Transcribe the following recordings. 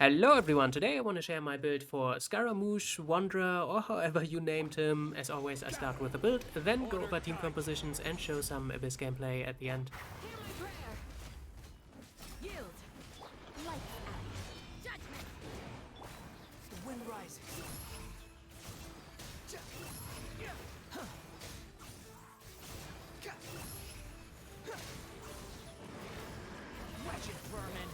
Hello everyone, today I want to share my build for Scaramouche, Wanderer, or however you named him. As always, I start with a build, then go over team compositions and show some Abyss gameplay at the end. Hear my prayer. Yield. Lights out. Judgment. The wind rises. Wretched vermin.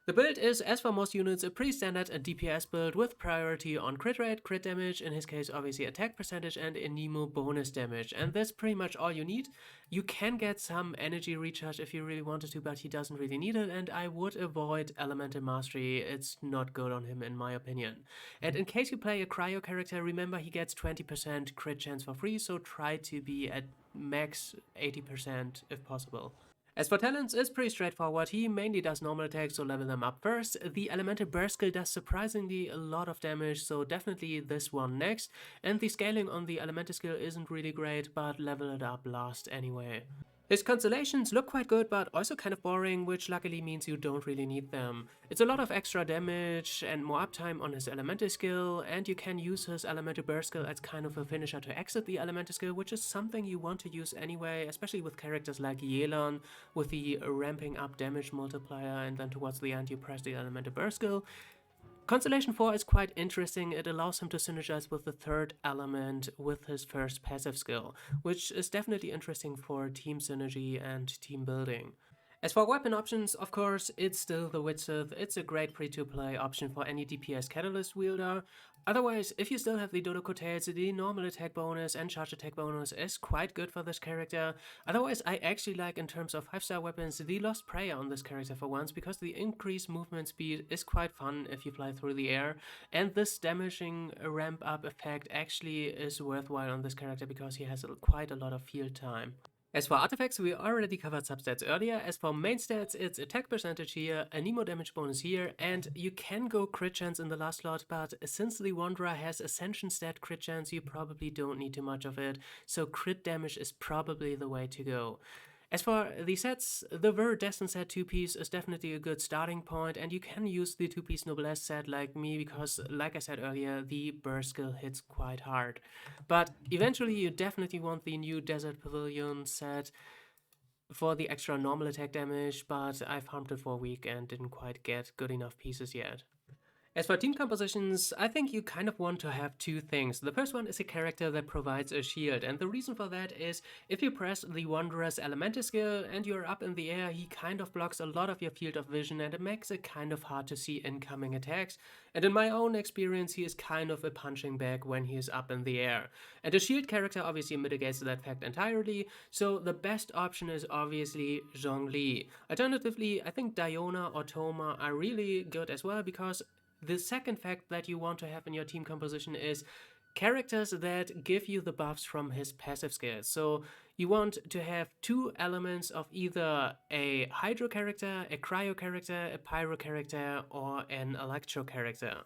The build is, as for most units, a pretty standard DPS build with priority on crit rate, crit damage, in his case obviously attack percentage, and Anemo bonus damage, and that's pretty much all you need. You can get some energy recharge if you really wanted to, but he doesn't really need it, and I would avoid Elemental Mastery. It's not good on him in my opinion. And in case you play a Cryo character, remember he gets 20% crit chance for free, so try to be at max 80% if possible. As for talents, it's pretty straightforward. He mainly does normal attacks, so level them up first. The Elemental Burst skill does surprisingly a lot of damage, so definitely this one next. And the scaling on the Elemental skill isn't really great, but level it up last anyway. His constellations look quite good, but also kind of boring, which luckily means you don't really need them. It's a lot of extra damage and more uptime on his elemental skill, and you can use his elemental burst skill as kind of a finisher to exit the elemental skill, which is something you want to use anyway, especially with characters like Yelan, with the ramping up damage multiplier, and then towards the end you press the elemental burst skill. Constellation 4 is quite interesting. It allows him to synergize with the third element with his first passive skill, which is definitely interesting for team synergy and team building. As for weapon options, of course, it's still the Witsith. It's a great free-to-play option for any DPS Catalyst wielder. Otherwise, if you still have the Dodo Tails, the normal attack bonus and charge attack bonus is quite good for this character. Otherwise, I actually like, in terms of 5-star weapons, the Lost Prayer on this character for once, because the increased movement speed is quite fun if you fly through the air, and this damaging ramp up effect actually is worthwhile on this character because he has quite a lot of field time. As for artifacts, we already covered substats earlier. As for main stats, it's attack percentage here, Anemo damage bonus here, and you can go crit chance in the last slot, but since the Wanderer has Ascension stat crit chance, you probably don't need too much of it, so crit damage is probably the way to go. As for the sets, the Destined set 2-piece is definitely a good starting point, and you can use the 2-piece Noblesse set like me because, like I said earlier, the burst skill hits quite hard. But eventually you definitely want the new Desert Pavilion set for the extra normal attack damage, but I farmed it for a week and didn't quite get good enough pieces yet. As for team compositions, I think you kind of want to have two things. The first one is a character that provides a shield, and the reason for that is if you press the Wanderer's elemental skill and you're up in the air, he kind of blocks a lot of your field of vision and it makes it kind of hard to see incoming attacks. And in my own experience, he is kind of a punching bag when he is up in the air. And a shield character obviously mitigates that fact entirely, so the best option is obviously Zhongli. Alternatively, I think Diona or Thoma are really good as well, because the second fact that you want to have in your team composition is characters that give you the buffs from his passive skills. So you want to have two elements of either a Hydro character, a Cryo character, a Pyro character, or an Electro character.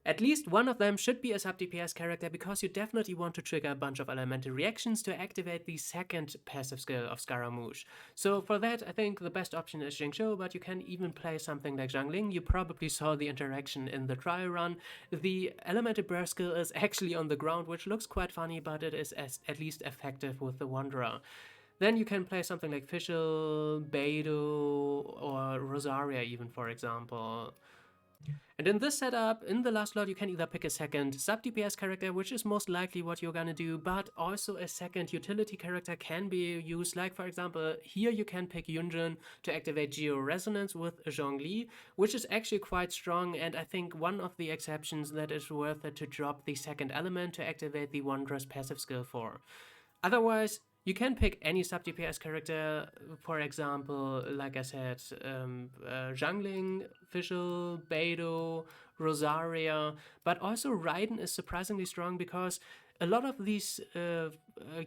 At least one of them should be a sub-DPS character, because you definitely want to trigger a bunch of elemental reactions to activate the second passive skill of Scaramouche. So for that, I think the best option is Jingzhou, but you can even play something like Zhangling. You probably saw the interaction in the trial run. The elemental burst skill is actually on the ground, which looks quite funny, but it is at least effective with the Wanderer. Then you can play something like Fischl, Beidou, or Rosaria even, for example. And in this setup, in the last slot, you can either pick a second sub-DPS character, which is most likely what you're gonna do, but also a second utility character can be used. Like, for example, here you can pick Yunjin to activate Geo Resonance with Zhongli, which is actually quite strong, and I think one of the exceptions that is worth it to drop the second element to activate the Wanderer's passive skill for. Otherwise, you can pick any sub-DPS character, for example, like I said, Zhangling, Fischl, Beidou, Rosaria, but also Raiden is surprisingly strong because a lot of these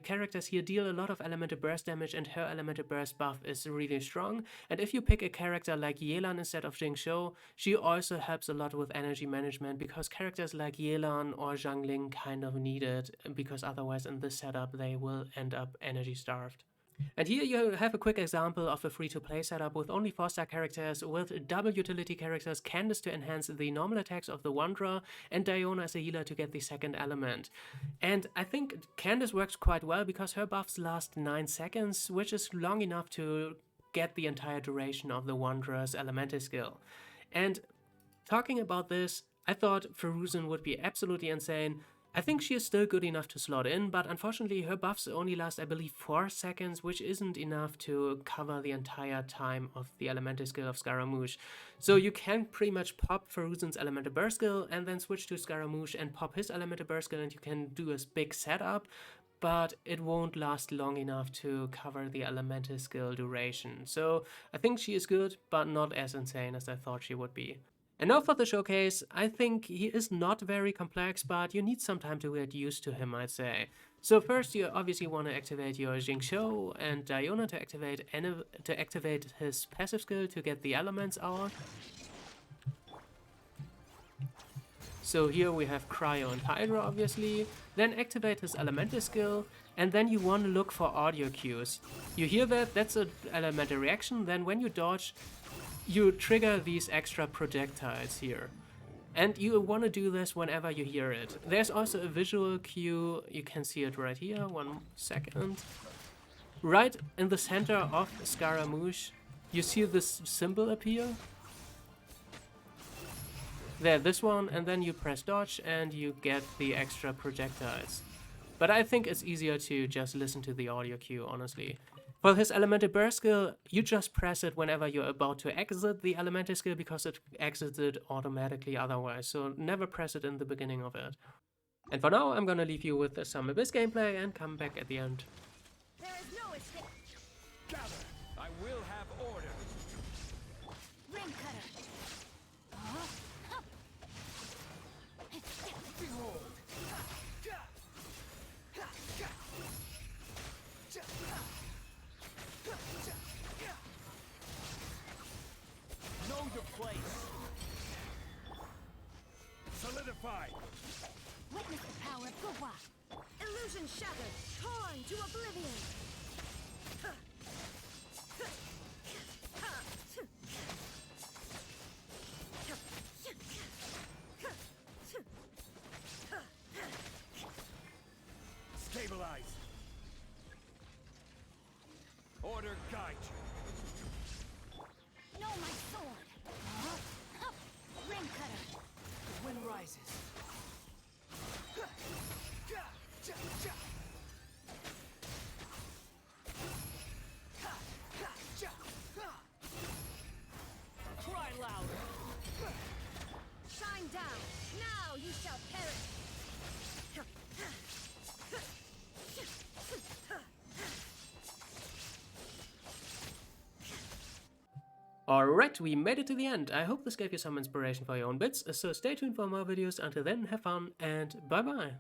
characters here deal a lot of elemental burst damage, and her elemental burst buff is really strong. And if you pick a character like Yelan instead of Jingzhou, she also helps a lot with energy management, because characters like Yelan or Zhangling kind of need it, because otherwise in this setup they will end up energy starved. And here you have a quick example of a free-to-play setup with only 4-star characters, with double utility characters, Candace to enhance the normal attacks of the Wanderer, and Diona as a healer to get the second element. And I think Candace works quite well because her buffs last 9 seconds, which is long enough to get the entire duration of the Wanderer's elemental skill. And talking about this, I thought Feruzen would be absolutely insane. I think she is still good enough to slot in, but unfortunately her buffs only last, I believe, 4 seconds, which isn't enough to cover the entire time of the elemental skill of Scaramouche. So you can pretty much pop Feruzen's elemental burst skill and then switch to Scaramouche and pop his elemental burst skill, and you can do a big setup, but it won't last long enough to cover the elemental skill duration. So I think she is good, but not as insane as I thought she would be. And now for the showcase. I think he is not very complex, but you need some time to get used to him, I'd say. So first you obviously want to activate your Jingxiu and Diona to activate his passive skill to get the elements out. So here we have Cryo and Hydra, obviously. Then activate his elemental skill, and then you want to look for audio cues. You hear that? That's an elemental reaction. Then when you dodge, you trigger these extra projectiles here. And you want to do this whenever you hear it. There's also a visual cue. You can see it right here. 1 second. Right in the center of Scaramouche, you see this symbol appear. There, this one, and then you press dodge and you get the extra projectiles. But I think it's easier to just listen to the audio cue, honestly. For his elemental burst skill, you just press it whenever you're about to exit the elemental skill because it exits it automatically otherwise, so never press it in the beginning of it. And for now, I'm gonna leave you with some Abyss gameplay and come back at the end. There is no escape. Gather! I will have order! Ring cutter. Behold! Know your place! Solidify! Witness the power of Gua. Illusion shattered, torn to oblivion. Stabilize! Order guide you! Know my sword. Ring cutter. The wind rises. Cry louder! Shine down. Now you shall perish. Alright, we made it to the end. I hope this gave you some inspiration for your own bits, so stay tuned for more videos. Until then, have fun and bye bye!